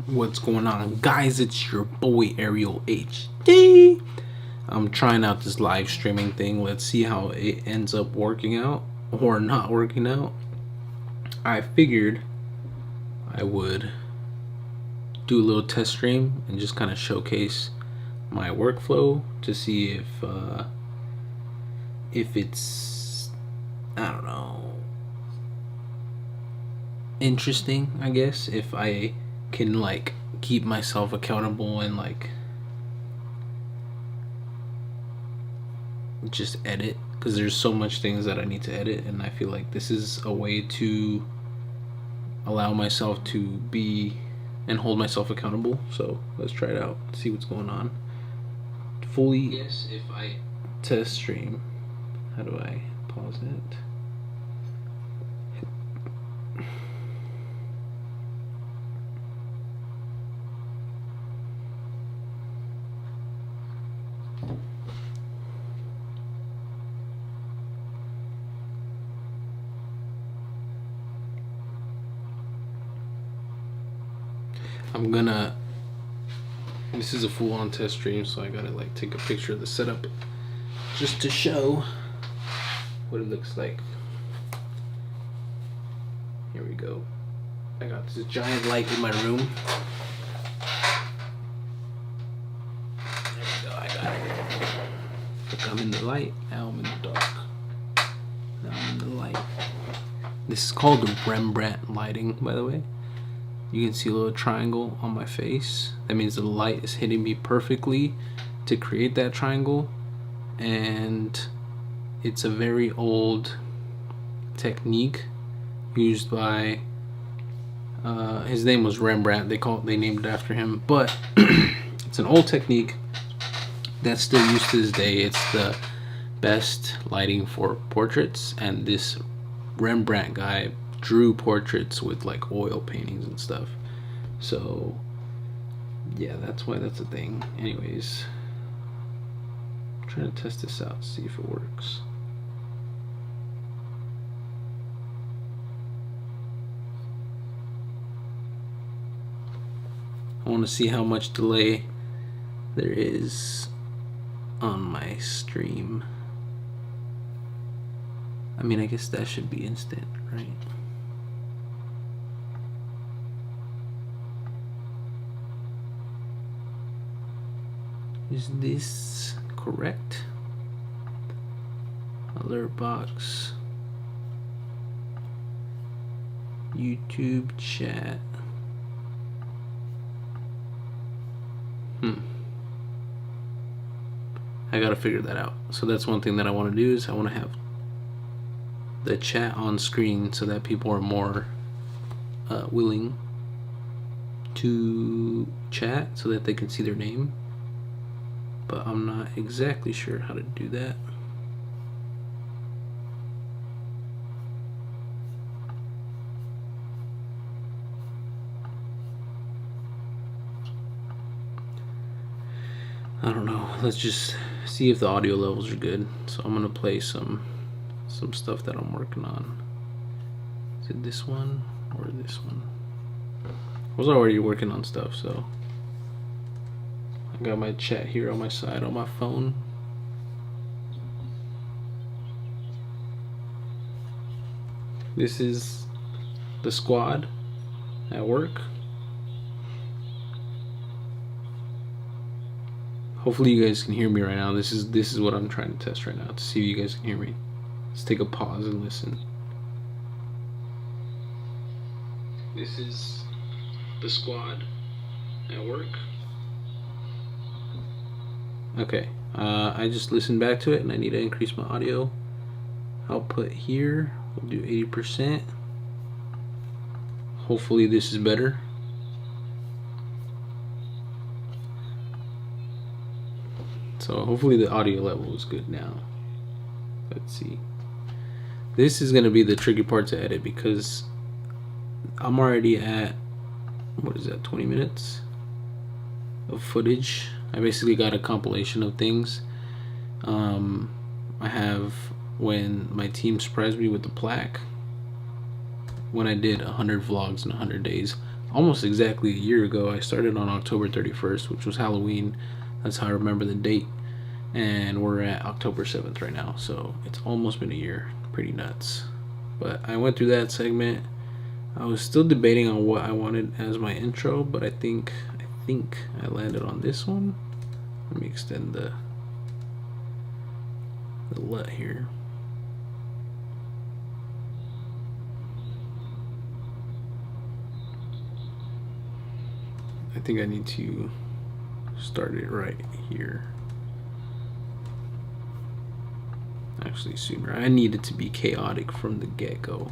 What's going on, guys? It's your boy Ariel HD. I'm trying out this live streaming thing. Let's see how it ends up working out or not working out. I figured I would do a little test stream and just kind of showcase my workflow to see if it's, I don't know, interesting, I guess, if I can like keep myself accountable and like just edit, because there's so much things that I need to edit, and I feel like this is a way to allow myself to be and hold myself accountable. So let's try it out, see what's going on. Fully yes, if I test stream. How do I pause it? This is a full-on test stream, so I gotta like take a picture of the setup just to show what it looks like. Here we go. I got this giant light in my room. There we go, I got it. Look, I'm in the light, now I'm in the dark. Now I'm in the light. This is called Rembrandt lighting, by the way. You can see a little triangle on my face. That means the light is hitting me perfectly to create that triangle. And it's a very old technique used by, his name was Rembrandt. They named it after him. But it's an old technique that's still used to this day. It's the best lighting for portraits. And this Rembrandt guy drew portraits with like oil paintings and stuff. So yeah, that's why that's a thing. Anyways, I'm trying to test this out, see if it works. I want to see how much delay there is on my stream. I mean, I guess that should be instant, right? Is this correct? Alert box. YouTube chat. I gotta figure that out. So that's one thing that I want to do, is I want to have the chat on screen so that people are more willing to chat so that they can see their name. But I'm not exactly sure how to do that. I don't know. Let's just see if the audio levels are good. So I'm gonna play some stuff that I'm working on. Is it this one or this one? I was already working on stuff, so I got my chat here on my side on my phone. This is the squad at work. Hopefully you guys can hear me right now. This is what I'm trying to test right now, to see if you guys can hear me. Let's take a pause and listen. This is the squad at work. Okay, I just listened back to it and I need to increase my audio output here. We'll do 80%. Hopefully this is better. So hopefully the audio level is good now. Let's see. This is gonna be the tricky part to edit, because I'm already at, what is that, 20 minutes of footage. I basically got a compilation of things. I have when my team surprised me with the plaque when I did 100 vlogs in 100 days. Almost exactly a year ago. I started on October 31st, which was Halloween. That's how I remember the date. And we're at October 7th right now, so it's almost been a year. Pretty nuts. But I went through that segment. I was still debating on what I wanted as my intro, but I think I landed on this one. Let me extend the LUT here. I think I need to start it right here. Actually, sooner. I need it to be chaotic from the get-go.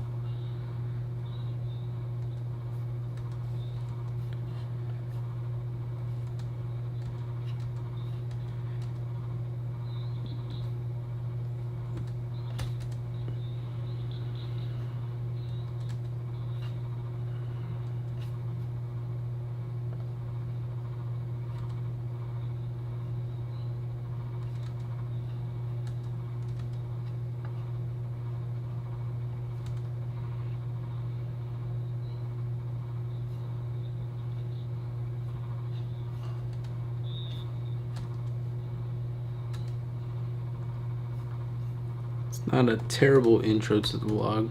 Not a terrible intro to the vlog,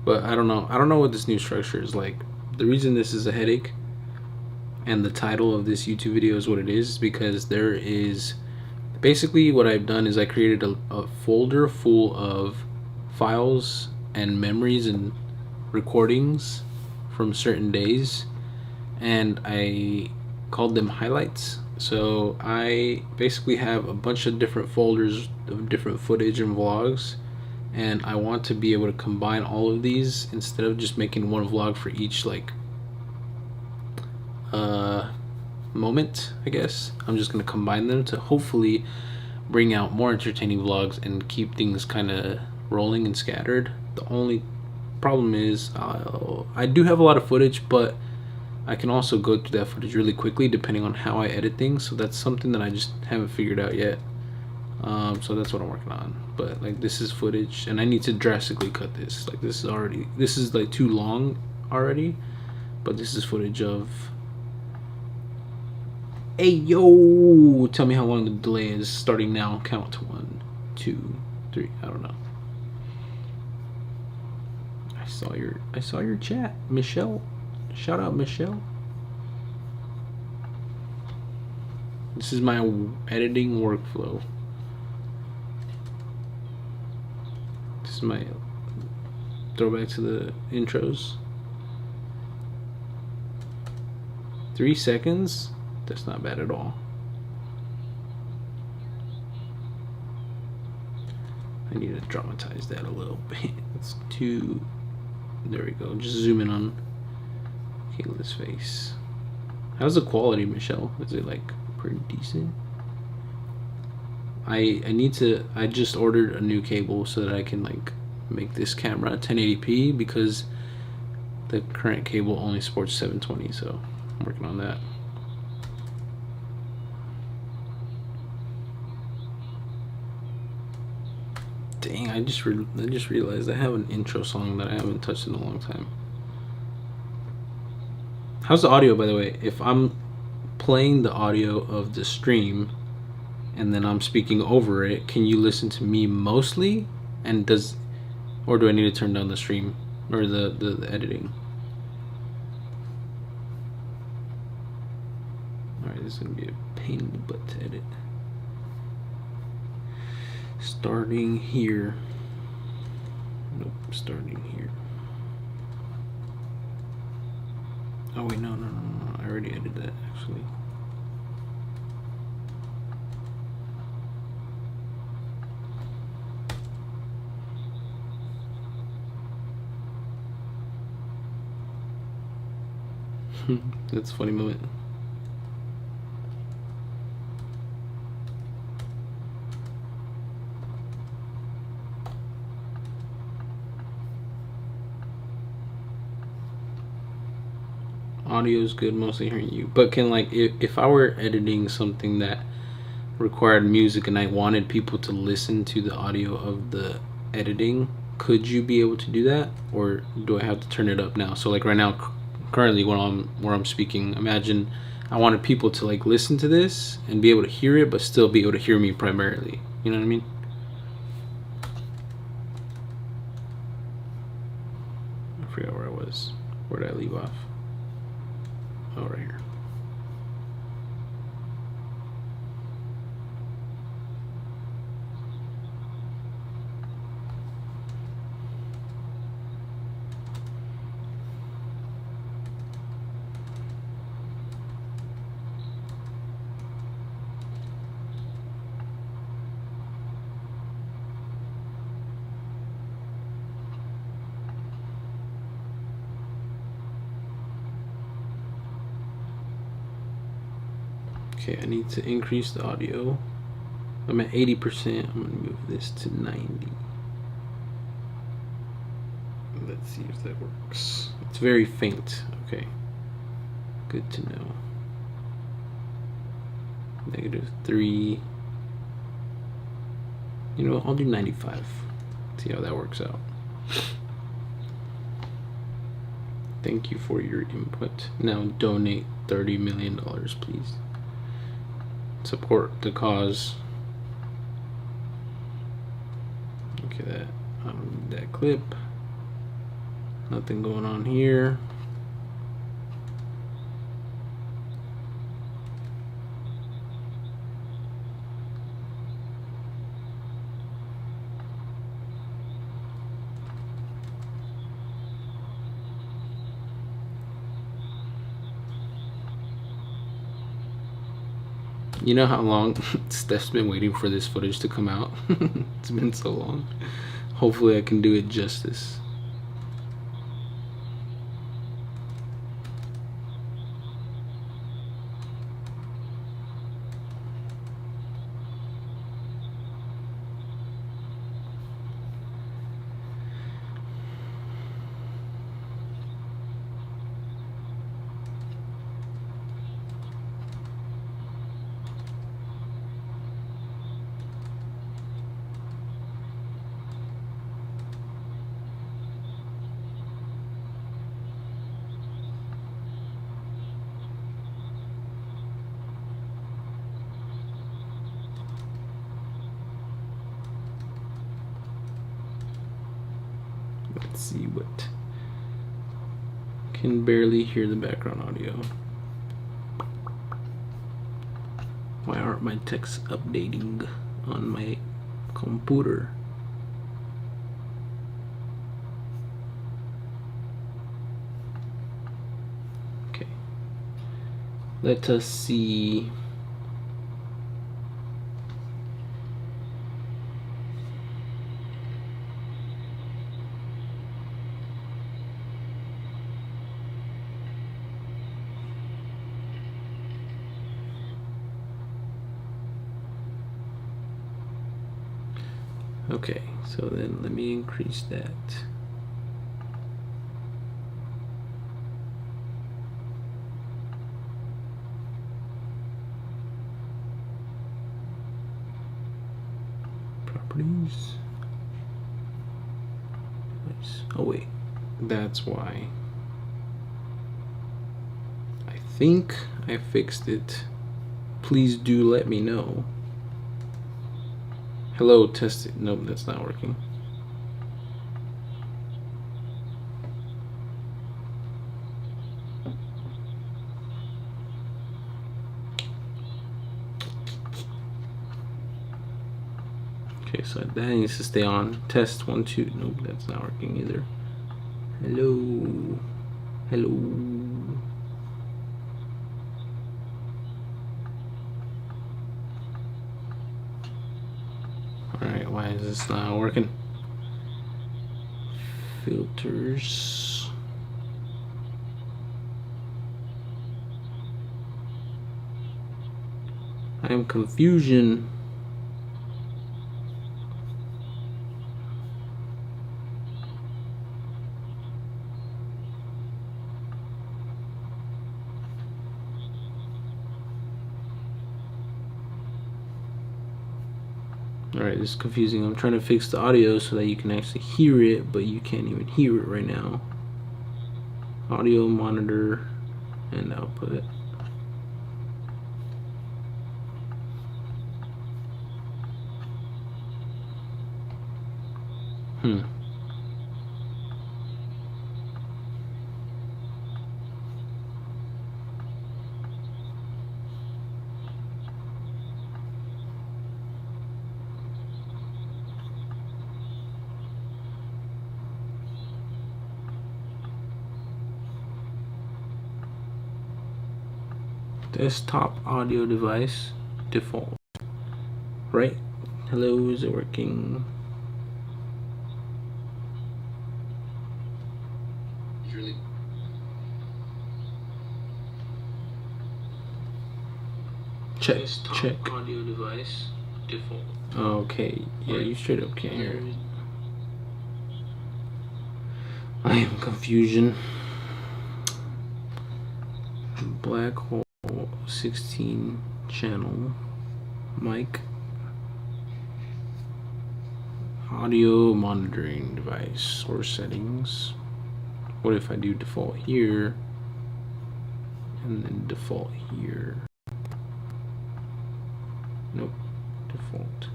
but I don't know what this new structure is like. The reason this is a headache and the title of this YouTube video is what it is because there is basically what I've done is I created a folder full of files and memories and recordings from certain days, and I called them highlights. So I basically have a bunch of different folders of different footage and vlogs, and I want to be able to combine all of these instead of just making one vlog for each like moment. I guess I'm just gonna combine them to hopefully bring out more entertaining vlogs and keep things kind of rolling and scattered. The only problem is I do have a lot of footage, but I can also go through that footage really quickly depending on how I edit things, so that's something that I just haven't figured out yet. So that's what I'm working on. But like, this is footage and I need to drastically cut this. Like, this is like too long already, but this is footage of, hey yo, tell me how long the delay is. Starting now, count to 1, 2, 3. I don't know. I saw your chat, Michelle. Shout out, Michelle. This is my editing workflow. This is my throwback to the intros. 3 seconds? That's not bad at all. I need to dramatize that a little bit. It's too... There we go. Just zoom in on Kayla's face. How's the quality, Michelle? Is it like pretty decent? I just ordered a new cable so that I can like make this camera 1080p because the current cable only supports 720, so I'm working on that. Dang, I just realized I have an intro song that I haven't touched in a long time. How's the audio, by the way? If I'm playing the audio of the stream and then I'm speaking over it, can you listen to me mostly? And or do I need to turn down the stream or the editing? Alright, this is gonna be a pain in the butt to edit. Starting here. Nope, starting here. Oh wait, no, I already edited that actually. That's a funny moment. Audio is good, mostly hearing you. But can, like, if I were editing something that required music and I wanted people to listen to the audio of the editing, could you be able to do that, or do I have to turn it up now? So like right now, currently where I'm speaking, imagine I wanted people to like listen to this and be able to hear it, but still be able to hear me primarily. You know what I mean? I forgot where I was. Where did I leave off? Oh, right here. Okay, I need to increase the audio. I'm at 80%. I'm gonna move this to 90. Let's see if that works. It's very faint. Okay, good to know. -3. You know, I'll do 95. See how that works out. Thank you for your input. Now donate $30 million, please. Support the cause. Okay, that I don't need that clip. Nothing going on here. You know how long Steph's been waiting for this footage to come out? It's been so long. Hopefully I can do it justice. Let's see what. Can barely hear the background audio. Why aren't my texts updating on my computer? Okay. Let us see. Okay, so then let me increase that. Properties. Nice. Oh wait, that's why. I think I fixed it. Please do let me know. Hello, test it. Nope, that's not working. Okay, so that needs to stay on. Test 1, 2. Nope, that's not working either. Hello. Hello. Alright, why is this not working? Filters. I am confusion. Alright, this is confusing. I'm trying to fix the audio so that you can actually hear it, but you can't even hear it right now. Audio, monitor, and output. Desktop audio device default. Right? Hello, is it working? Check. Desktop check. Audio device default. Okay, yeah, you straight up can't hear it. I am confusion. Black hole 16 channel mic audio monitoring device source settings. What if I do default here and then default here? Nope, default.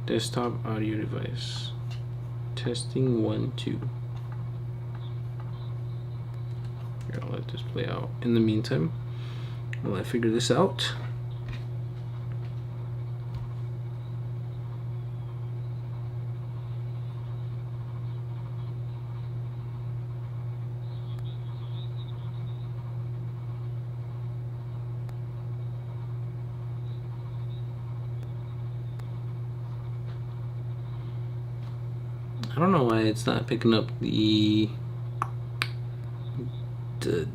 Desktop audio device. Testing 1, 2. Here, I'll let this play out. In the meantime, while I figure this out, I don't know why it's not picking up the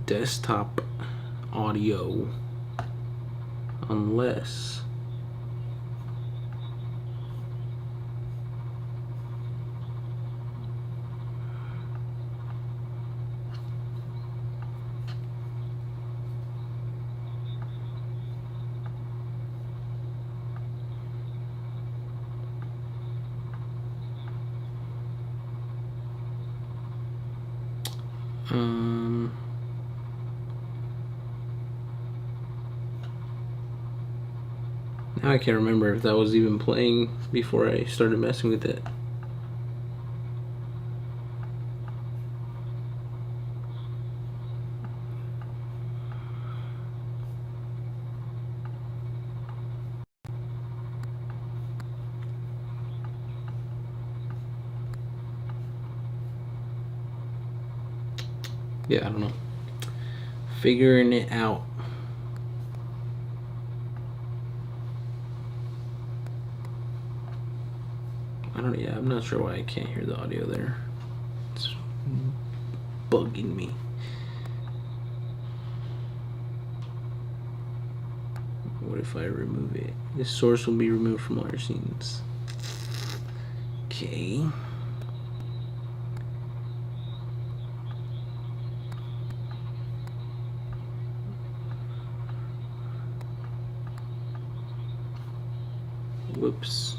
desktop audio unless now I can't remember if that was even playing before I started messing with it. Yeah, I don't know. Figuring it out. Yeah, I'm not sure why I can't hear the audio there. It's bugging me. What if I remove it? This source will be removed from all your scenes. Okay. Whoops.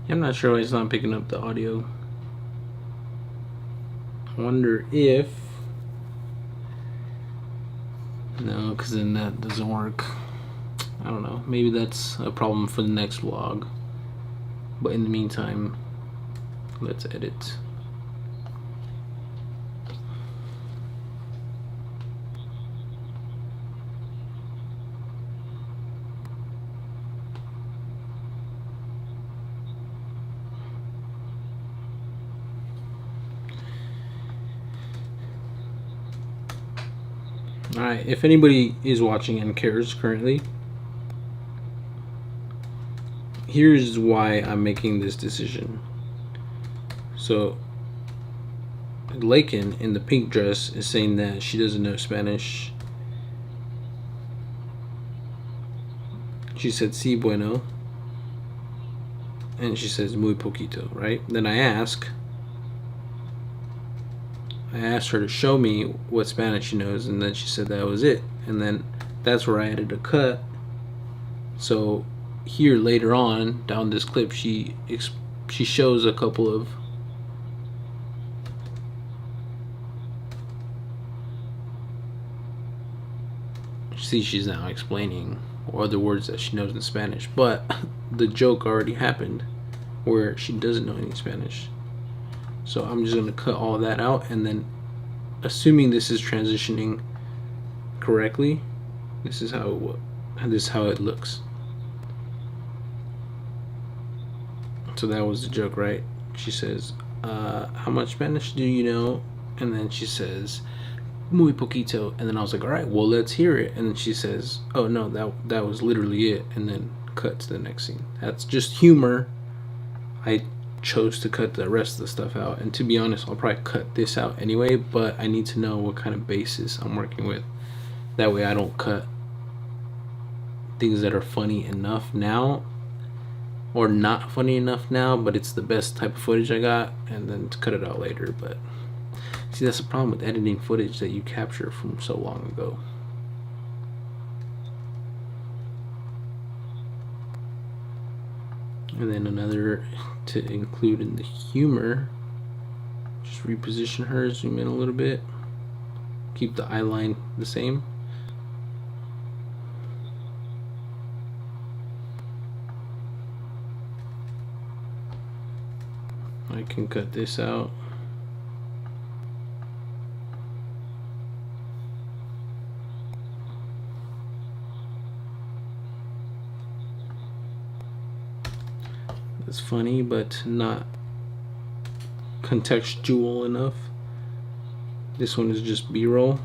I'm not sure why it's not picking up the audio. I wonder if... No, because then that doesn't work. I don't know. Maybe that's a problem for the next vlog. But in the meantime, let's edit. Alright, if anybody is watching and cares currently, here's why I'm making this decision. So, Lakin in the pink dress is saying that she doesn't know Spanish. She said si bueno, and she says muy poquito, right? Then I asked her to show me what Spanish she knows, and then she said that was it. And then that's where I added a cut. So here later on down this clip, she shows a couple of she's now explaining other words that she knows in Spanish, but the joke already happened where she doesn't know any Spanish. So I'm just going to cut all that out, and then assuming this is transitioning correctly, this is how it looks. So that was the joke, right? She says, how much Spanish do you know? And then she says, muy poquito. And then I was like, all right, well, let's hear it. And then she says, oh no, that was literally it. And then cut to the next scene. That's just humor. I chose to cut the rest of the stuff out, and to be honest, I'll probably cut this out anyway, but I need to know what kind of basis I'm working with. That way I don't cut things that are funny enough now or not funny enough now, but it's the best type of footage I got, and then to cut it out later. But see, that's the problem with editing footage that you capture from so long ago. And then another to include in the humor, just reposition her, zoom in a little bit, keep the eye line the same. I can cut this out. It's funny, but not contextual enough. This one is just B-roll.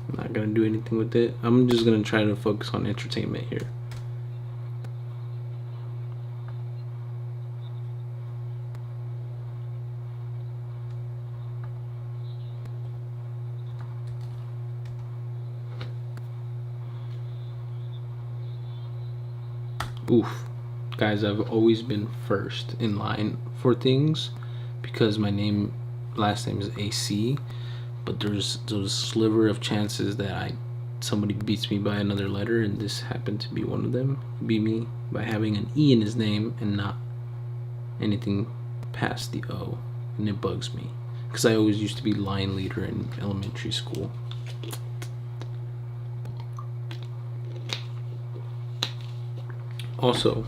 I'm not gonna do anything with it. I'm just gonna try to focus on entertainment here. Oof. Guys, I've always been first in line for things because my last name is AC, but there's those sliver of chances that somebody beats me by another letter, and this happened to be one of them. Beat me by having an E in his name and not anything past the O, and it bugs me because I always used to be line leader in elementary school. Also,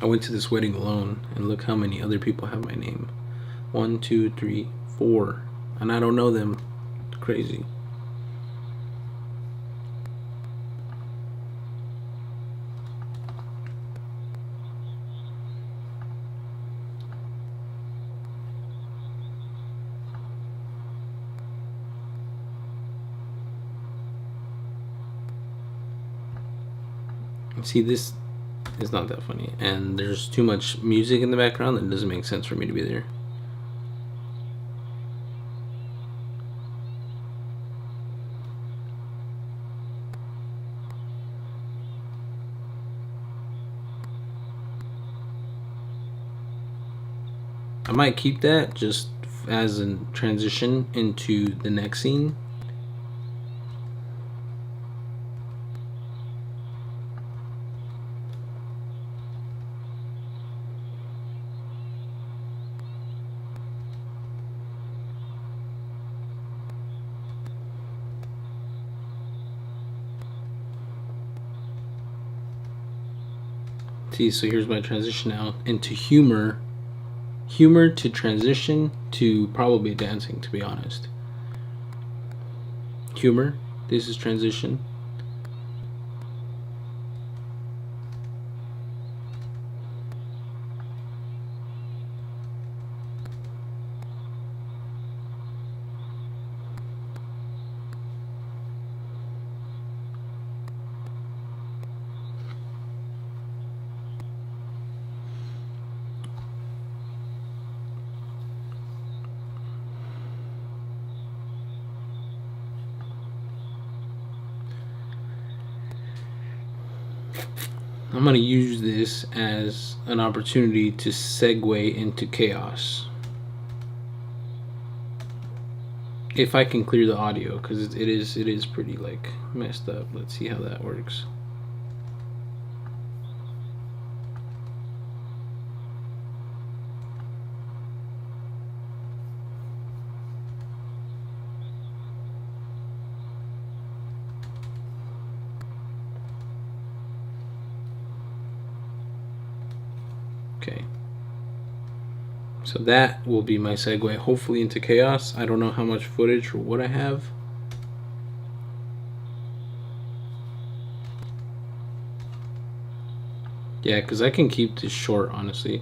I went to this wedding alone, and look how many other people have my name. 1, 2, 3, 4, and I don't know them. It's crazy. See, this is not that funny, and there's too much music in the background that doesn't make sense for me to be there. I might keep that just as a transition into the next scene. See, so here's my transition now into humor to transition to probably dancing, to be honest. Humor, this is transition. I'm going to use this as an opportunity to segue into chaos. If I can clear the audio, because it is pretty like messed up. Let's see how that works. Okay. So that will be my segue, hopefully, into chaos. I don't know how much footage or what I have. Yeah, because I can keep this short, honestly.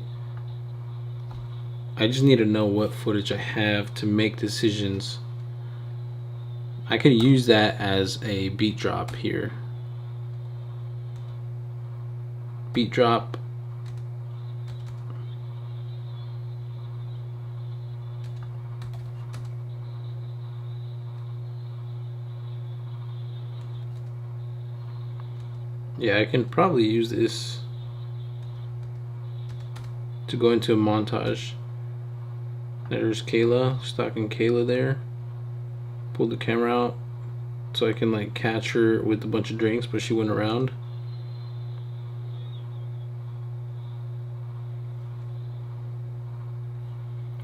I just need to know what footage I have to make decisions. I can use that as a beat drop here. Beat drop. Yeah, I can probably use this to go into a montage. There's Kayla, stalking Kayla there. Pull the camera out so I can like catch her with a bunch of drinks, but she went around.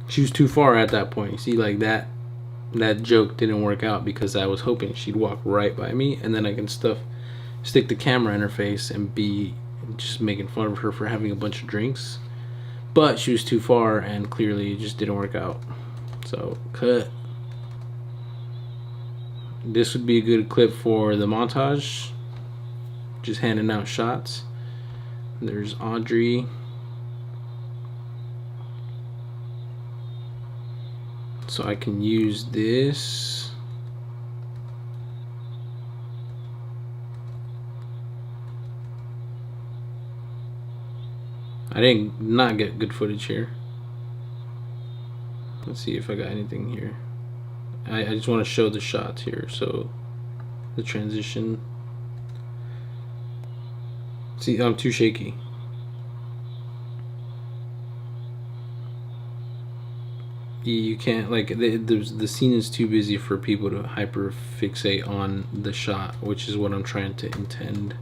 She was too far at that point. You see, like that joke didn't work out because I was hoping she'd walk right by me, and then I can stick the camera in her face and be just making fun of her for having a bunch of drinks. But she was too far, and clearly it just didn't work out. So cut. This would be a good clip for the montage, just handing out shots. There's Audrey. So I can use this. I did not get good footage here. Let's see if I got anything here. I just want to show the shots here. So the transition. See, I'm too shaky. You can't, like, the scene is too busy for people to hyper fixate on the shot, which is what I'm trying to intend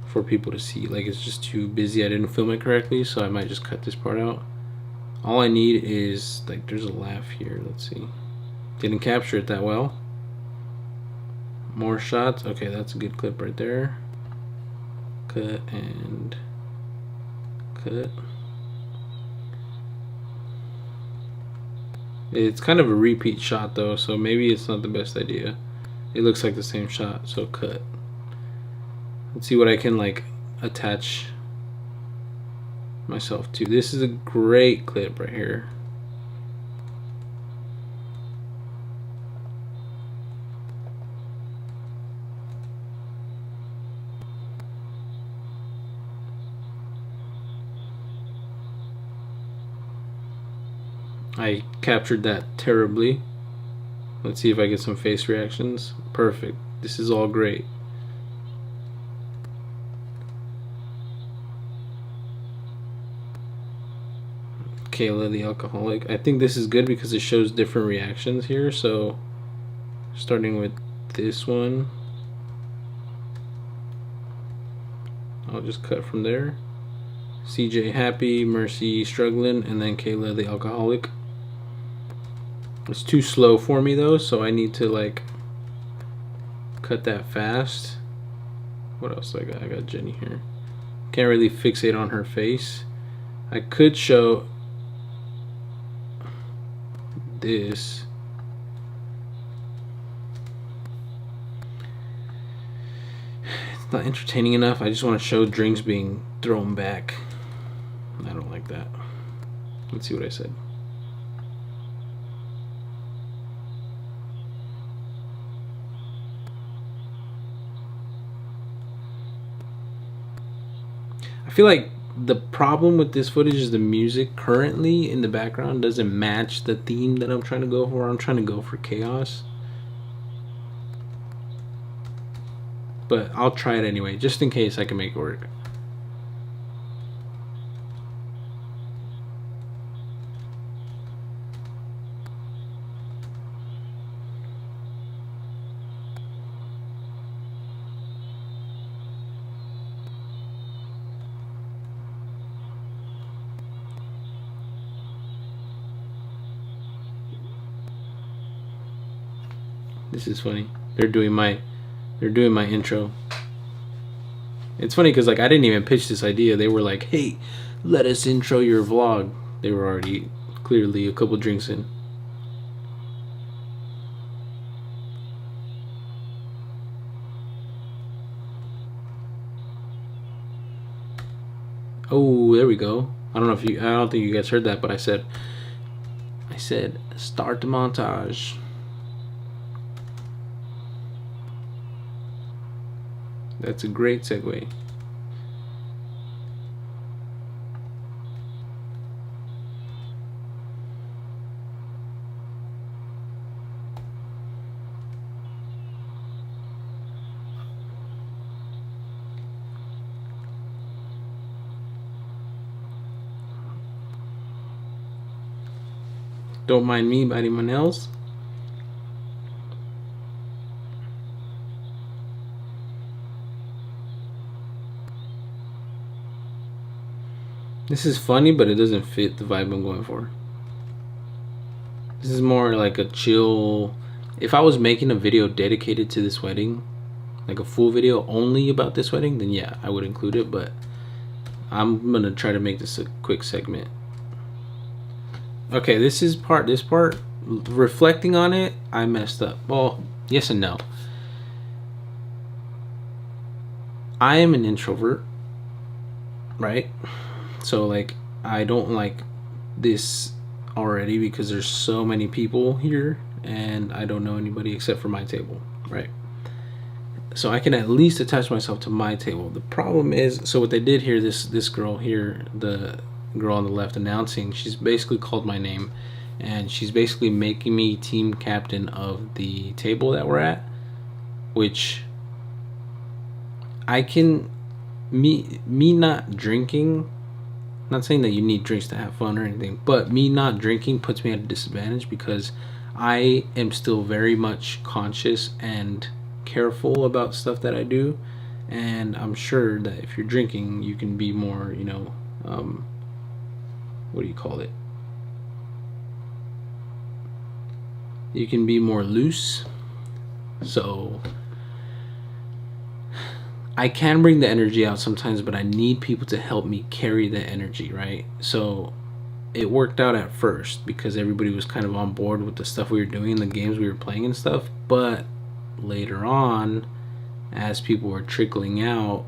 for people to see. Like, it's just too busy. I didn't film it correctly, so I might just cut this part out. All I need is, like, there's a laugh here. Let's see. Didn't capture it that well. More shots. Okay, that's a good clip right there. Cut and cut. It's kind of a repeat shot though, so maybe it's not the best idea. It looks like the same shot, so cut. Let's see what I can like attach myself to. This is a great clip right here. I captured that terribly. Let's see if I get some face reactions. Perfect. This is all great. Kayla the alcoholic. I think this is good because it shows different reactions here. So starting with this one, I'll just cut from there. CJ happy, Mercy struggling, and then Kayla the alcoholic. It's too slow for me though, so I need to like cut that fast. What else do I got? I got Jenny here. Can't really fixate on her face. I could show this. It's not entertaining enough. I just want to show drinks being thrown back. I don't like that. Let's see what I said. I feel like the problem with this footage is the music currently in the background doesn't match the theme that I'm trying to go for. I'm trying to go for chaos. but I'll try it anyway, just in case I can make it work. This is funny. They're doing my intro. It's funny because like I didn't even pitch this idea. They were like, "Hey, let us intro your vlog." They were already clearly a couple drinks in. Oh, there we go. I don't think you guys heard that, but I said start the montage. That's a great segue. Don't mind me, but anyone else? This is funny, but it doesn't fit the vibe I'm going for. This is more like a chill. If I was making a video dedicated to this wedding, like a full video only about this wedding, then yeah, I would include it, but I'm gonna try to make this a quick segment. Okay, this part, reflecting on it, I messed up. Well, yes and no. I am an introvert, right? So like I don't like this already because there's so many people here and I don't know anybody except for my table, right? So I can at least attach myself to my table. The problem is, so what they did here, this girl here, the girl on the left announcing, she's basically called my name and she's basically making me team captain of the table that we're at, which I can, me not drinking, not saying that you need drinks to have fun or anything, but me not drinking puts me at a disadvantage because I am still very much conscious and careful about stuff that I do, and I'm sure that if you're drinking you can be more, you know, what do you call it, you can be more loose. So I can bring the energy out sometimes, but I need people to help me carry the energy, right? So it worked out at first because everybody was kind of on board with the stuff we were doing, the games we were playing and stuff, but later on, as people were trickling out,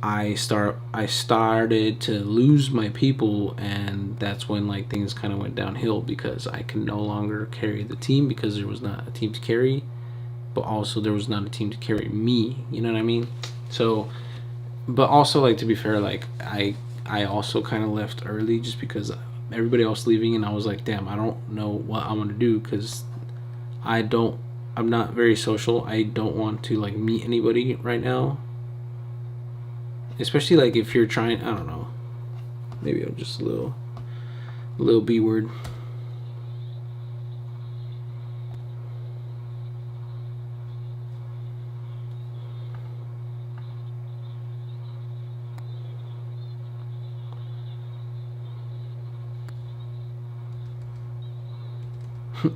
I started to lose my people, and that's when like things kind of went downhill because I can no longer carry the team because there was not a team to carry, but also there was not a team to carry me, you know what I mean? So, but also, like, to be fair, like I also kind of left early just because everybody else leaving, and I was like, damn, I don't know what I'm gonna do because I'm not very social. I don't want to like meet anybody right now, especially like if you're trying, I don't know, maybe I'm just a little B word.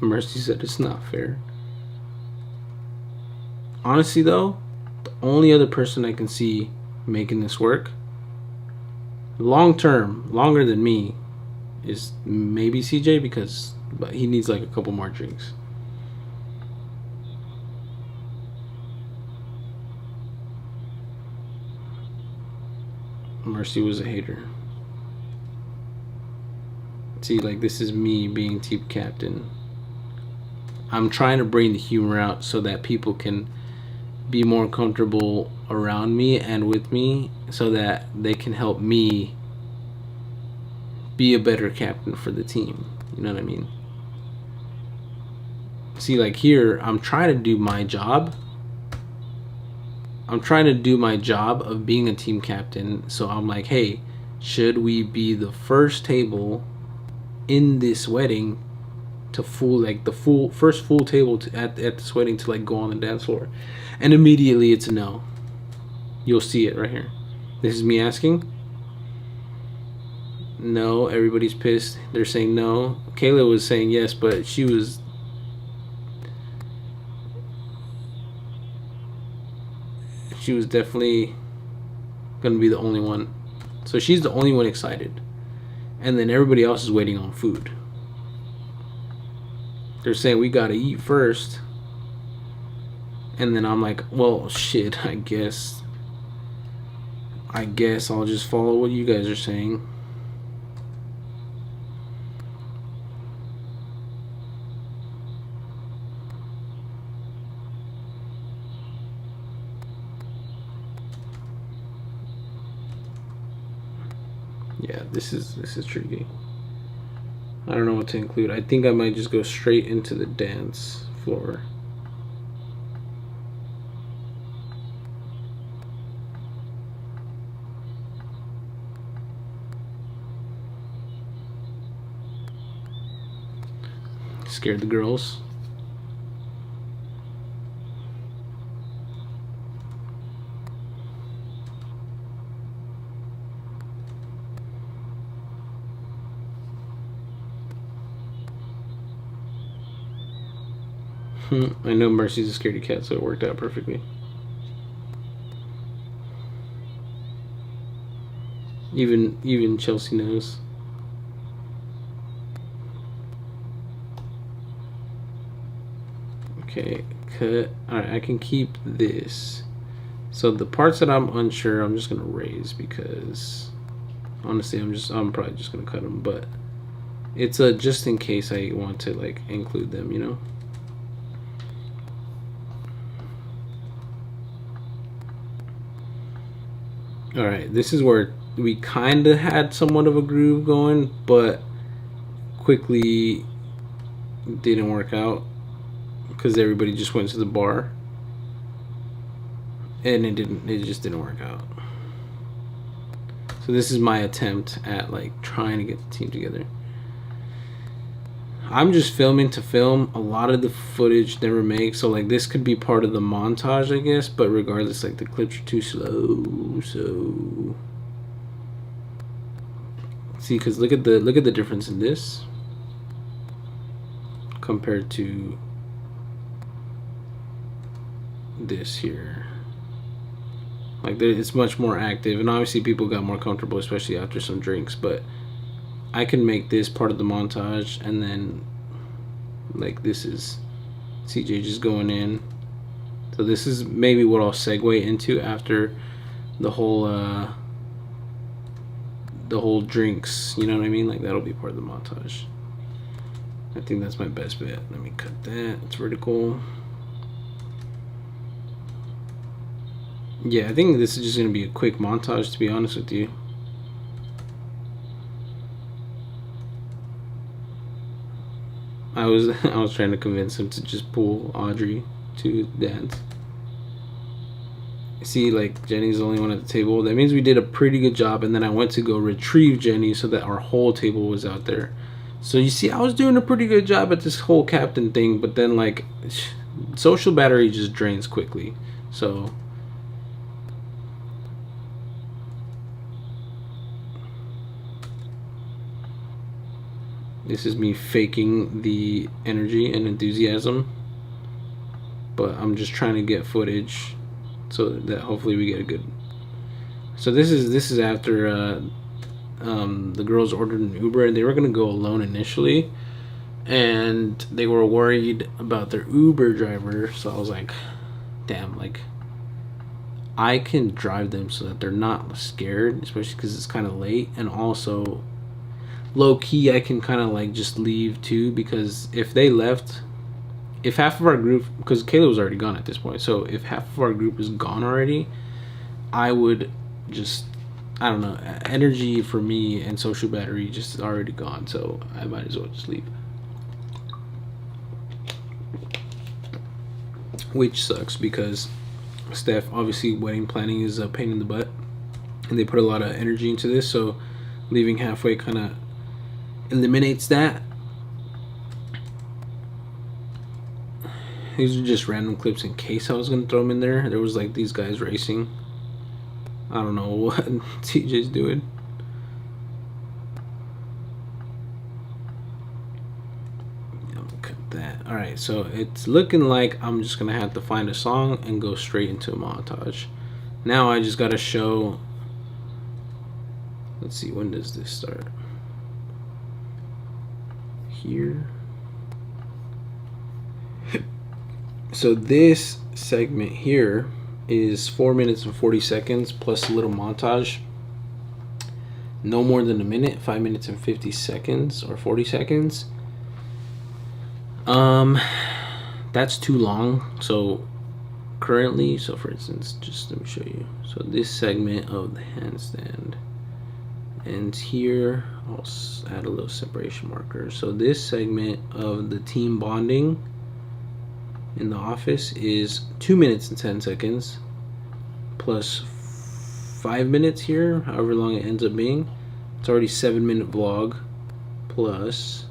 Mercy said it's not fair. Honestly though, the only other person I can see making this work long term, longer than me, is maybe CJ, but he needs like a couple more drinks. Mercy was a hater. See, like, this is me being team captain. I'm trying to bring the humor out so that people can be more comfortable around me and with me so that they can help me be a better captain for the team. You know what I mean? See, like here, I'm trying to do my job, I'm trying to do my job of being a team captain. So I'm like, hey, should we be the first table in this wedding to first full table at this wedding to like go on the dance floor? And immediately it's a no. You'll see it right here. This is me asking. No, everybody's pissed. They're saying no. Kayla was saying yes, but she was definitely gonna be the only one. So she's the only one excited. And then everybody else is waiting on food. They're saying we gotta eat first. And then I'm like, well, shit, I guess I'll just follow what you guys are saying. Yeah, this is tricky. I don't know what to include. I think I might just go straight into the dance floor. Scared the girls. I know Mercy's a scaredy cat, so it worked out perfectly. Even Chelsea knows. Okay, cut. Alright, I can keep this. So the parts that I'm unsure, I'm just gonna raise because honestly, I'm probably just gonna cut them. But it's a just in case I want to like include them, you know. Alright, this is where we kind of had somewhat of a groove going, but quickly didn't work out because everybody just went to the bar and it just didn't work out. So this is my attempt at like trying to get the team together. I'm just filming to film. A lot of the footage never makes, so like this could be part of the montage, I guess, but regardless, like the clips are too slow. So see, because look at the difference in this compared to this here. Like it's much more active, and obviously people got more comfortable, especially after some drinks. But I can make this part of the montage, and then like this is CJ just going in. So this is maybe what I'll segue into after the whole drinks, you know what I mean? Like that'll be part of the montage. I think that's my best bet. Let me cut that. It's vertical. Yeah, I think this is just gonna be a quick montage, to be honest with you. I was trying to convince him to just pull Audrey to dance. See, like Jenny's the only one at the table. That means we did a pretty good job. And then I went to go retrieve Jenny so that our whole table was out there. So you see, I was doing a pretty good job at this whole captain thing. But then like social battery just drains quickly. So this is me faking the energy and enthusiasm, but I'm just trying to get footage so that hopefully we get a good. So this is after the girls ordered an Uber, and they were gonna go alone initially, and they were worried about their Uber driver. So I was like, damn, like I can drive them so that they're not scared, especially because it's kind of late, and also low key I can kind of like just leave too, because if they left, if half of our group, because Kayla was already gone at this point, so if half of our group is gone already, I would just, I don't know, energy for me and social battery just already gone, so I might as well just leave, which sucks because Steph, obviously wedding planning is a pain in the butt, and they put a lot of energy into this, so leaving halfway kind of eliminates that. These are just random clips in case I was gonna throw them in there. There was like these guys racing. I don't know what TJ's doing. Cut that. Alright, so it's looking like I'm just gonna have to find a song and go straight into a montage. Now I just gotta show. Let's see, when does this start? Here. So this segment here is 4 minutes and 40 seconds plus a little montage. No more than a minute, 5 minutes and 50 seconds or 40 seconds. That's too long. So currently, so for instance, just let me show you. So this segment of the handstand ends here. I'll add a little separation marker. So this segment of the team bonding in the office is 2 minutes and 10 seconds plus 5 minutes here, however long it ends up being. It's already 7-minute vlog plus,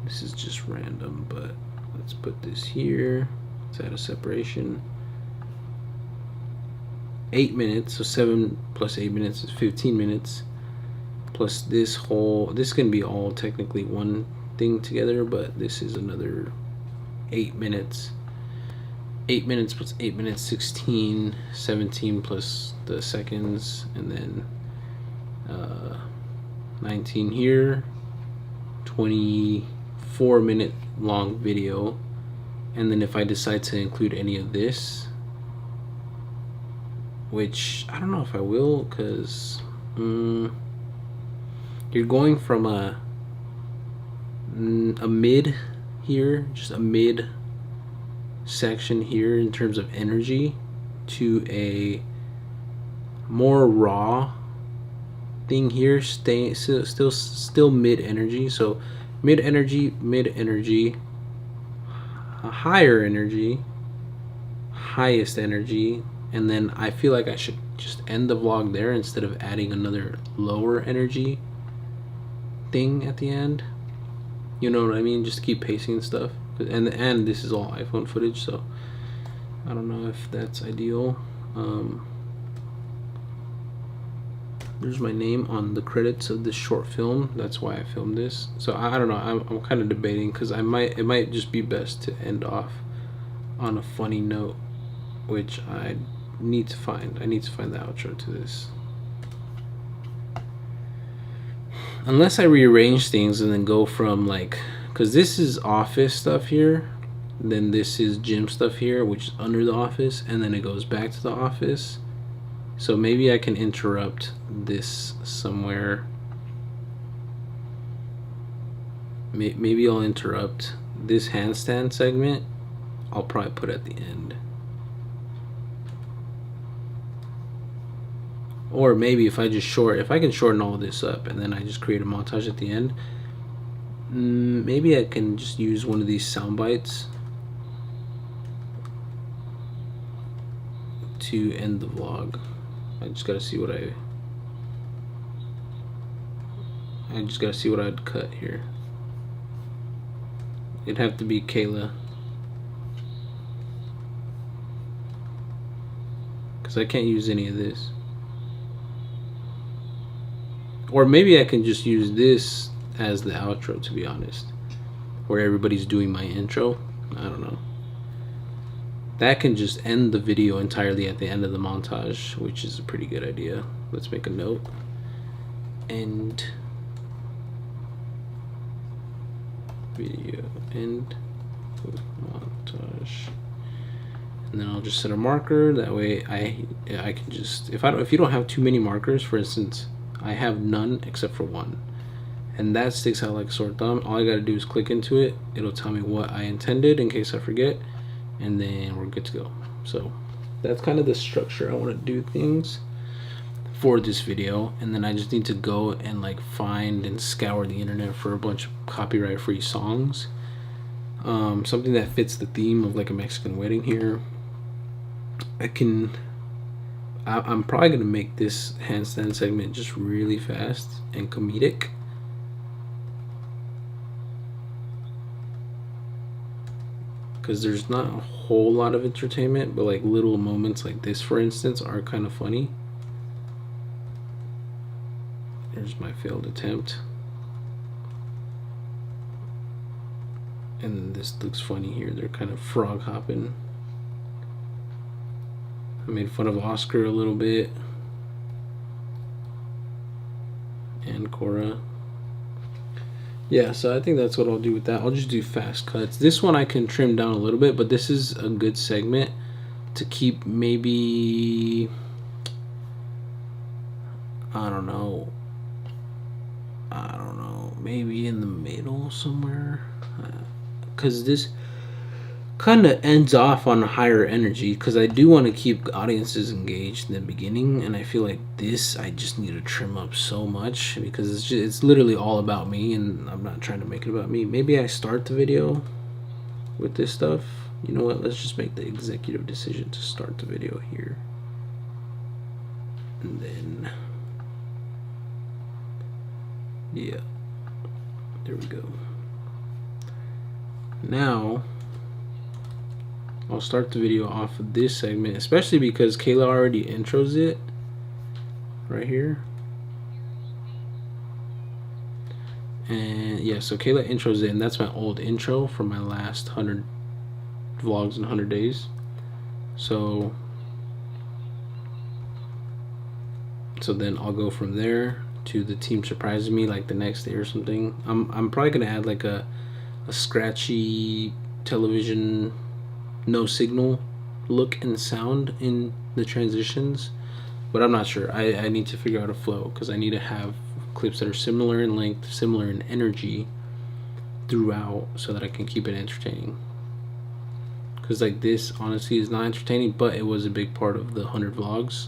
this is just random, but let's put this here. Let's add a separation. 8 minutes, so 7 plus 8 minutes is 15 minutes. Plus this whole, this can be all technically one thing together, but this is another 8 minutes. 8 minutes plus 8 minutes, 16, 17 plus the seconds, and then 19 here. 24-minute long video. And then if I decide to include any of this, which I don't know if I will, because you're going from a mid here, just a mid section here in terms of energy, to a more raw thing here, still mid energy. So mid energy, a higher energy, highest energy, and then I feel like I should just end the vlog there instead of adding another lower energy thing at the end. You know what I mean? Just keep pacing and stuff. And this is all iPhone footage, so I don't know if that's ideal. There's my name on the credits of this short film. That's why I filmed this. So I don't know. I'm kind of debating, because it might just be best to end off on a funny note, which I need to find. I need to find the outro to this. Unless I rearrange things and then go from like, because this is office stuff here, then this is gym stuff here, which is under the office, and then it goes back to the office. So maybe I can interrupt this somewhere. Maybe I'll interrupt this handstand segment. I'll probably put at the end. Or maybe if I can shorten all of this up and then I just create a montage at the end, maybe I can just use one of these sound bites to end the vlog. I just gotta see what I'd cut here. It'd have to be Kayla, because I can't use any of this. Or maybe I can just use this as the outro, to be honest, where everybody's doing my intro. I don't know. That can just end the video entirely at the end of the montage, which is a pretty good idea. Let's make a note. End video, end montage. And then I'll just set a marker. That way I can just, if you don't have too many markers, for instance, I have none except for one, and that sticks out like a sore thumb. All I gotta do is click into it. It'll tell me what I intended in case I forget, and then we're good to go. So that's kind of the structure I want to do things for this video. And then I just need to go and like find and scour the internet for a bunch of copyright free songs, something that fits the theme of like a Mexican wedding here. I'm probably gonna make this handstand segment just really fast and comedic. Because there's not a whole lot of entertainment, but like little moments like this, for instance, are kind of funny. There's my failed attempt. And then this looks funny here. They're kind of frog hopping. I made fun of Oscar a little bit. And Cora. Yeah, so I think that's what I'll do with that. I'll just do fast cuts. This one I can trim down a little bit, but this is a good segment to keep maybe, I don't know, maybe in the middle somewhere. Because this kind of ends off on a higher energy, because I do want to keep audiences engaged in the beginning, and I feel like this I just need to trim up so much, because it's literally all about me, and I'm not trying to make it about me. Maybe I start the video with this stuff. You know what, let's just make the executive decision to start the video here, and then yeah, there we go. Now I'll start the video off of this segment, especially because Kayla already intros it right here. And yeah, so Kayla intros it, and that's my old intro from my last 100 vlogs in 100 days. So then I'll go from there to the team surprising me like the next day or something. I'm probably gonna add like a scratchy television no signal look and sound in the transitions, but I'm not sure. I need to figure out a flow, because I need to have clips that are similar in length, similar in energy throughout, so that I can keep it entertaining. Because like this honestly is not entertaining, but it was a big part of the 100 vlogs.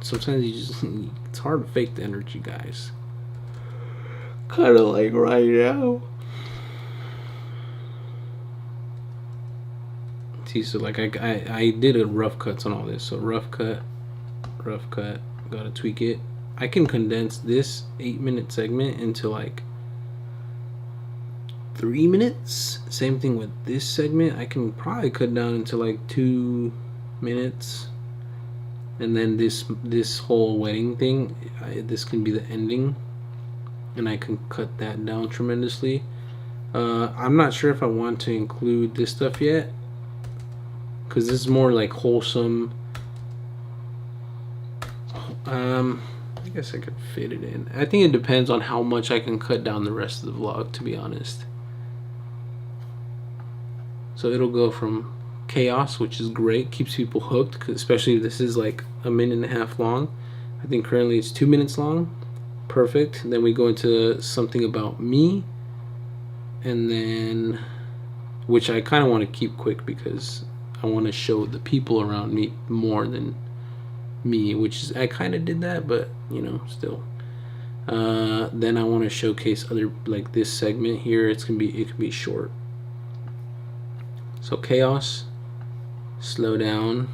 Sometimes you just, it's hard to fake the energy, guys. Kind of like right now. See, so like I did a rough cuts on all this. So rough cut, gotta tweak it. I can condense this 8-minute segment into like 3 minutes. Same thing with this segment. I can probably cut down into like 2 minutes. And then this whole wedding thing, this can be the ending, and I can cut that down tremendously. I'm not sure if I want to include this stuff yet, because this is more like wholesome. I guess I could fit it in. I think it depends on how much I can cut down the rest of the vlog, to be honest. So it'll go from chaos, which is great, keeps people hooked, especially if this is like 1.5 minutes long. I think currently it's 2 minutes long. Perfect. And then we go into something about me, and then, which I kind of want to keep quick, because I want to show the people around me more than me, which is, I kind of did that, but you know, still. Then I want to showcase other, like this segment here. It can be short. So chaos, slow down,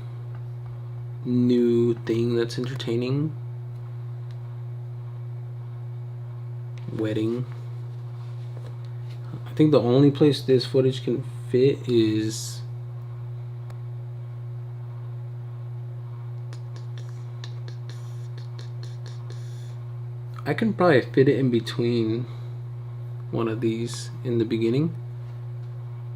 new thing that's entertaining, wedding. I think the only place this footage can fit is I can probably fit it in between one of these in the beginning,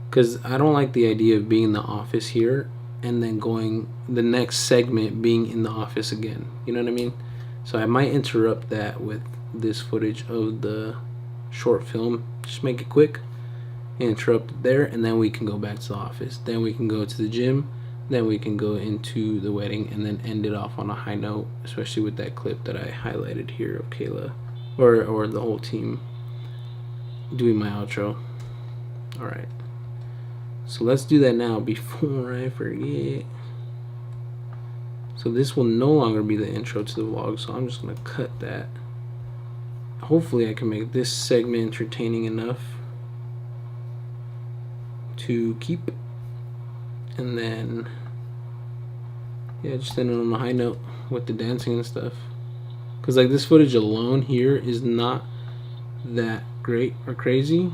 because I don't like the idea of being in the office here and then going the next segment being in the office again. You know what I mean? So I might interrupt that with this footage of the short film. Just make it quick, interrupt it there, and then we can go back to the office. Then we can go to the gym. Then we can go into the wedding, and then end it off on a high note, especially with that clip that I highlighted here of Kayla, or the whole team doing my outro. All right. So let's do that now before I forget. So this will no longer be the intro to the vlog, so I'm just gonna cut that. Hopefully I can make this segment entertaining enough to keep. And then, yeah, just ended on a high note with the dancing and stuff. Because, like, this footage alone here is not that great or crazy.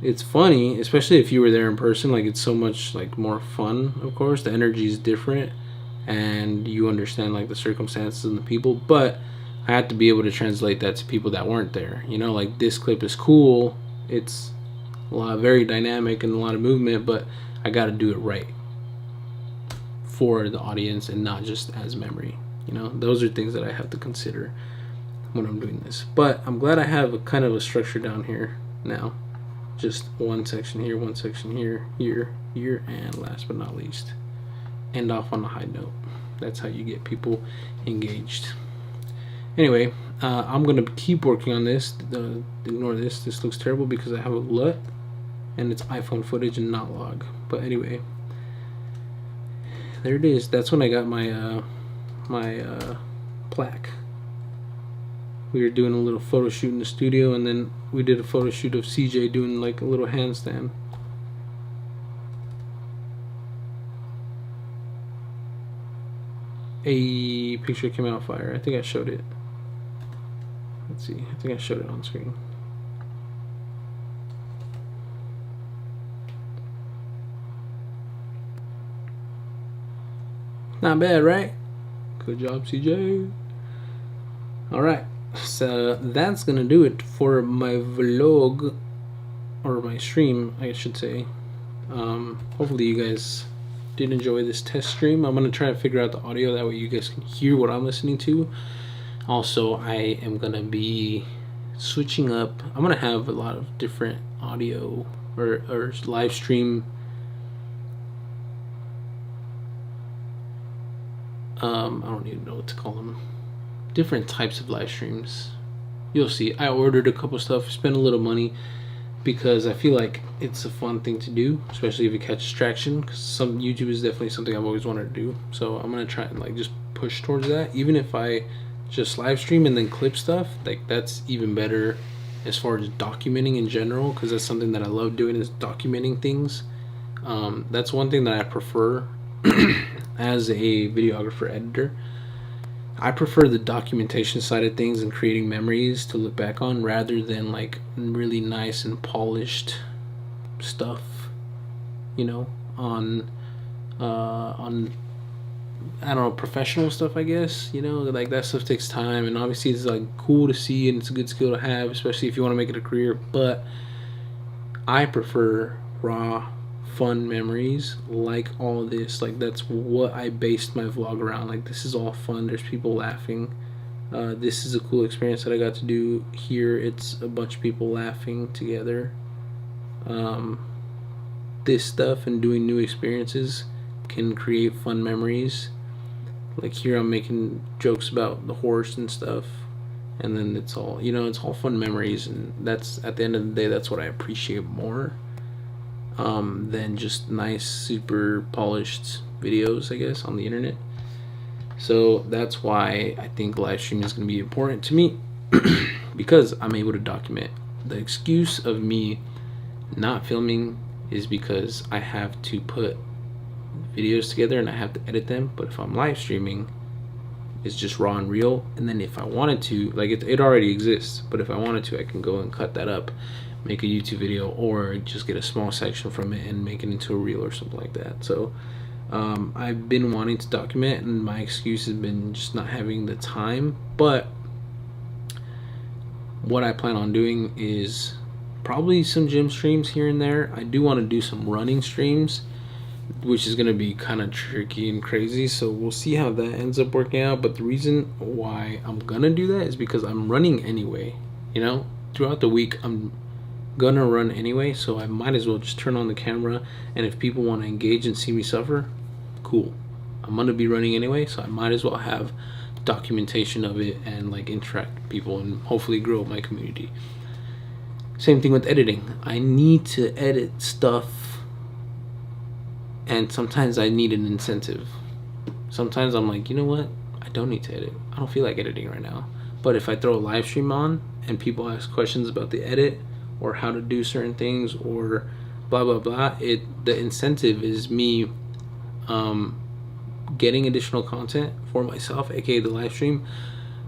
It's funny, especially if you were there in person. Like, it's so much, like, more fun, of course. The energy is different, and you understand, like, the circumstances and the people. But I had to be able to translate that to people that weren't there. You know, like, this clip is cool. It's very dynamic and a lot of movement, but I got to do it right for the audience and not just as memory. You know, those are things that I have to consider when I'm doing this. But I'm glad I have a kind of a structure down here now. Just one section here, one section here, here, and last but not least, end off on a high note. That's how you get people engaged. Anyway, I'm going to keep working on this. Ignore this. This looks terrible because I have a LUT and it's iPhone footage and not log. But anyway, there it is. That's when I got my plaque. We were doing a little photo shoot in the studio, and then we did a photo shoot of CJ doing like a little handstand. A picture came out fire. I think I showed it. Let's see. I think I showed it on screen. Not bad, right? Good job, CJ. Alright, so that's gonna do it for my vlog, or my stream, I should say. Hopefully you guys did enjoy this test stream. I'm gonna try to figure out the audio, that way you guys can hear what I'm listening to. Also, I am gonna be switching up. I'm gonna have a lot of different audio or live stream I don't even know what to call them. Different types of live streams. You'll see. I ordered a couple stuff, spent a little money because I feel like it's a fun thing to do, especially if it catches traction. Because some YouTube is definitely something I've always wanted to do. So I'm gonna try and like just push towards that. Even if I just live stream and then clip stuff, like that's even better as far as documenting in general, because that's something that I love doing, is documenting things. That's one thing that I prefer as a videographer editor. I prefer the documentation side of things and creating memories to look back on, rather than like really nice and polished stuff, you know, on I don't know, professional stuff, I guess. You know, like that stuff takes time, and obviously it's like cool to see and it's a good skill to have, especially if you want to make it a career. But I prefer raw, fun memories like all this. Like that's what I based my vlog around. Like this is all fun, there's people laughing. This is a cool experience that I got to do here. It's a bunch of people laughing together. This stuff and doing new experiences can create fun memories. Like here I'm making jokes about the horse and stuff, and then it's all, you know, it's all fun memories, and that's, at the end of the day, that's what I appreciate more than just nice, super polished videos, I guess, on the internet. So that's why I think live streaming is going to be important to me, because I'm able to document. The excuse of me not filming is because I have to put videos together and I have to edit them. But if I'm live streaming, it's just raw and real. And then if I wanted to, like it already exists, but if I wanted to, I can go and cut that up, make a YouTube video, or just get a small section from it and make it into a reel or something like that. So I've been wanting to document, and my excuse has been just not having the time. But what I plan on doing is probably some gym streams here and there. I do want to do some running streams, which is going to be kind of tricky and crazy, so we'll see how that ends up working out. But the reason why I'm gonna do that is because I'm running anyway. You know, throughout the week I'm gonna run anyway, so I might as well just turn on the camera, and if people want to engage and see me suffer, cool. I'm gonna be running anyway, so I might as well have documentation of it and like interact with people and hopefully grow my community. Same thing with editing. I need to edit stuff, and sometimes I need an incentive. Sometimes I'm like, you know what, I don't need to edit, I don't feel like editing right now. But if I throw a live stream on and people ask questions about the edit or how to do certain things, or blah blah blah. The incentive is me getting additional content for myself, aka the live stream,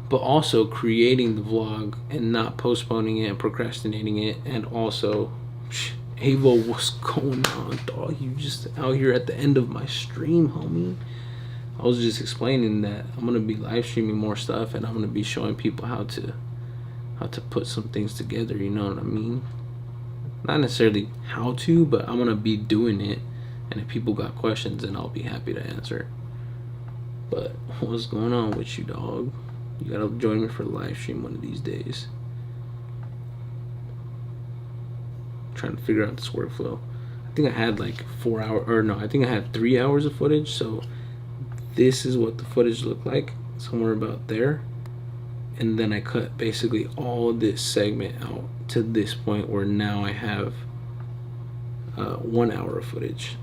but also creating the vlog and not postponing it and procrastinating it. And also, Avo, what's going on, dog? You just out here at the end of my stream, homie. I was just explaining that I'm gonna be live streaming more stuff, and I'm gonna be showing people how to put some things together. You know what I mean? Not necessarily how to, but I'm gonna be doing it. And if people got questions, then I'll be happy to answer. But what's going on with you, dog? You gotta join me for the live stream one of these days. I'm trying to figure out this workflow. I think I had like 4 hours, or no, I think I had 3 hours of footage. So this is what the footage looked like, somewhere about there. And then I cut basically all this segment out to this point where now I have 1 hour of footage.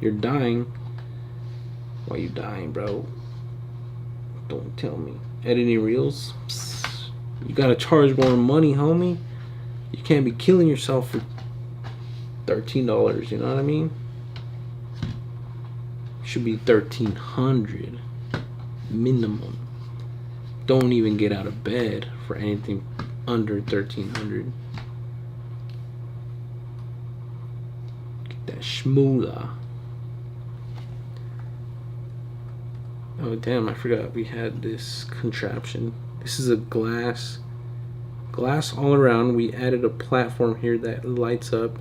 You're dying. Why you dying, bro? Don't tell me. Editing reels? Psst. You gotta charge more money, homie. You can't be killing yourself for $13, you know what I mean? Should be $1,300 minimum. Don't even get out of bed for anything under $1,300. Get that shmoolah. Oh damn, I forgot we had this contraption. This is a glass all around. We added a platform here that lights up,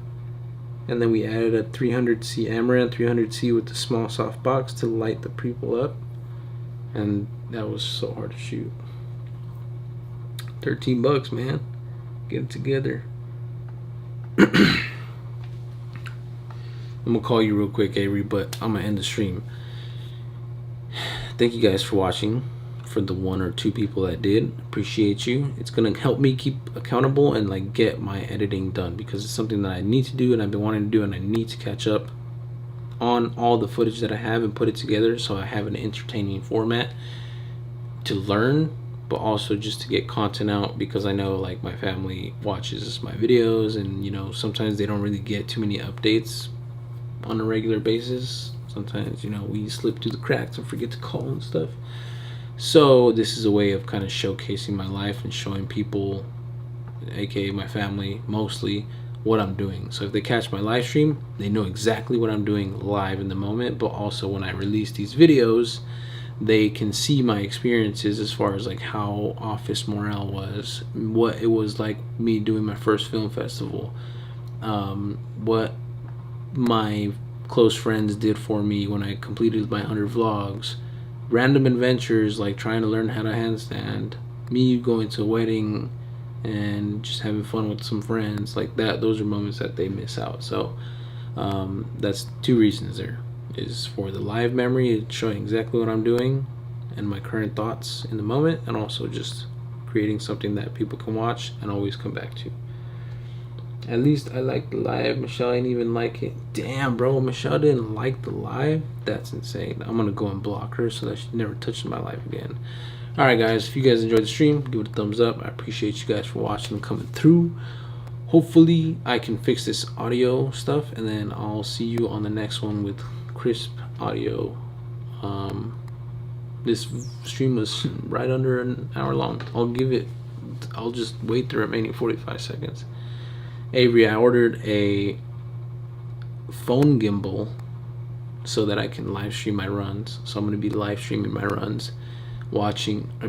and then we added a 300C Amaranth 300C with the small soft box to light the people up, and that was so hard to shoot. $13, man. Get it together. I'm gonna call you real quick, Avery, but I'm gonna end the stream. Thank you guys for watching. For the 1 or 2 people that did, appreciate you. It's gonna help me keep accountable and like get my editing done, because it's something that I need to do and I've been wanting to do, and I need to catch up on all the footage that I have and put it together so I have an entertaining format to learn, but also just to get content out, because I know like my family watches my videos, and you know, sometimes they don't really get too many updates on a regular basis. Sometimes, you know, we slip through the cracks and forget to call and stuff. So this is a way of kind of showcasing my life and showing people, aka my family mostly, what I'm doing. So if they catch my live stream, they know exactly what I'm doing live in the moment, but also when I release these videos, they can see my experiences as far as like how Office Morale was, what it was like me doing my first film festival, what my close friends did for me when I completed my 100 vlogs, random adventures like trying to learn how to handstand, me going to a wedding and just having fun with some friends like that. Those are moments that they miss out. So that's 2 reasons there. Is for the live memory, showing exactly what I'm doing and my current thoughts in the moment, and also just creating something that people can watch and always come back to. At least I like the live. Michelle ain't even like it. Damn, bro, Michelle didn't like the live? That's insane. I'm gonna go and block her so that she never touches my life again. Alright guys, if you guys enjoyed the stream, give it a thumbs up. I appreciate you guys for watching and coming through. Hopefully I can fix this audio stuff, and then I'll see you on the next one with crisp audio. This stream was right under an hour long. I'll just wait the remaining 45 seconds. Avery, I ordered a phone gimbal so that I can live stream my runs. So I'm going to be live streaming my runs,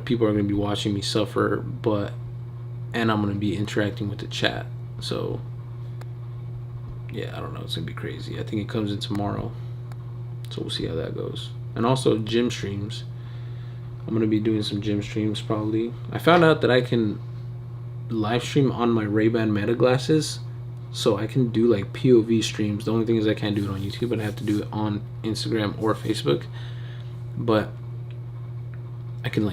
people are going to be watching me suffer, and I'm going to be interacting with the chat. So yeah, I don't know, it's going to be crazy. I think it comes in tomorrow, so we'll see how that goes. And also gym streams. I'm going to be doing some gym streams probably. I found out that I can live stream on my Ray-Ban Meta glasses, so I can do like POV streams. The only thing is I can't do it on YouTube, but I have to do it on Instagram or Facebook. But I can like